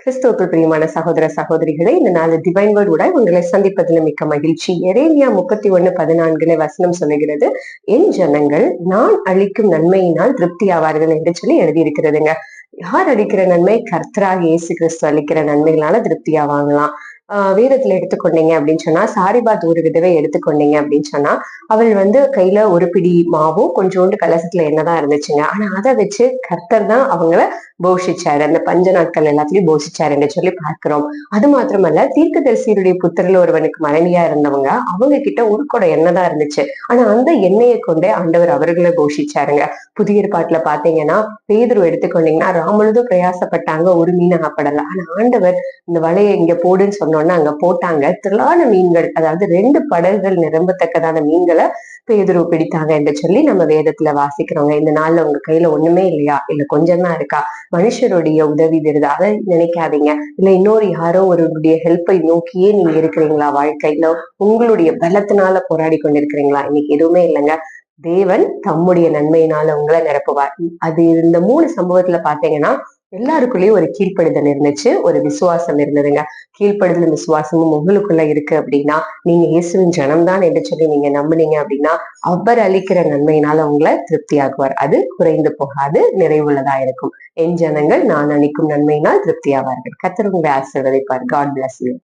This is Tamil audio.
கிறிஸ்துவுக்குள் பிரியமான சகோதர சகோதரிகளை, இந்த நாள் டிவைன் வேர்ட் உடன் உங்களை சந்திப்பதில் மிக்க மகிழ்ச்சி. எரேமியா 31:14 வசனம் சொல்லுகிறது, என் ஜனங்கள் நான் அளிக்கும் நன்மையினால் திருப்தி ஆவார்கள் என்று சொல்லி எழுதியிருக்கிறதுங்க. யார் அளிக்கிற நன்மை? கர்த்தராகிய இயேசு கிறிஸ்து அளிக்கிற நன்மைகளால திருப்தி ஆவாங்களாம். வேதத்துல எடுத்துக்கொண்டீங்க அப்படின்னு சொன்னா, சாரிபாத் ஒரு விதவை எடுத்துக்கொண்டீங்க அப்படின்னு சொன்னா, அவள் கையில ஒரு பிடி மாவும் கொஞ்சோண்டு கலசத்துல எண்ணெய்தான் இருந்துச்சுங்க. ஆனா அதை வச்சு கர்த்தர் தான் அவங்கள போஷிச்சாரு. அந்த பஞ்ச நாட்கள் எல்லாத்துலயும் போஷிச்சாரு என்று சொல்லி பார்க்கிறோம். அது மாத்திரமல்ல, தீர்க்கதரிசியுடைய புத்திரல் ஒருவனுக்கு மனைவியா இருந்தவங்க, அவங்க கிட்ட ஒரு குடம் எண்ணெய் தான் இருந்துச்சு. ஆனா அந்த எண்ணெயை கொண்டே ஆண்டவர் அவர்களை போஷிச்சாருங்க. புதிய ஏற்பாட்டுல பாத்தீங்கன்னா, பேதுரு எடுத்துக்கொண்டீங்கன்னா, ராமுழுதும் பிரயாசப்பட்டாங்க, ஒரு மீன் அகப்படல. ஆனா ஆண்டவர் இந்த வலையை இங்க போடுன்னு சொன்னோன்னா அங்க போட்டாங்க. திரளான மீன்கள், அதாவது 2 படகுகள் நிரம்பத்தக்கதான மீன்களை பேதுரு பிடித்தாங்க என்று சொல்லி நம்ம வேதத்துல வாசிக்கிறோங்க. இந்த நாள்ல உங்க கையில ஒண்ணுமே இல்லையா, இல்ல கொஞ்சம் தான் இருக்கா, மனுஷருடைய உதவி வருது அதை நினைக்காதீங்க. இல்ல இன்னொரு யாரோ ஒருடைய ஹெல்ப்பை நோக்கியே நீங்க இருக்கிறீங்களா? வாழ்க்கையில உங்களுடைய பலத்தினால போராடி கொண்டிருக்கிறீங்களா? இன்னைக்கு எதுவுமே இல்லைங்க. தேவன் தம்முடைய நன்மையினால உங்களை நிரப்புவார். அது இந்த 3 சம்பவத்துல பாத்தீங்கன்னா, எல்லாருக்குள்ளயும் ஒரு கீழ்ப்படுதல் இருந்துச்சு, ஒரு விசுவாசம் இருந்ததுங்க. கீழ்ப்படுதலும் விசுவாசமும் உங்களுக்குள்ள இருக்கு அப்படின்னா, நீங்க இயேசுவின் ஜனம்தான் என்று சொல்லி நீங்க நம்புனீங்க அப்படின்னா, அவர் அளிக்கிற நன்மையினால உங்களை திருப்தியாக்குவார். அது குறைந்து போகாது, நிறைவுள்ளதா இருக்கும். என் ஜனங்கள் நான் அளிக்கும் நன்மையினால் திருப்தியாவார்கள். கர்த்தர் உங்களை ஆசீர்வதிப்பார். God bless you.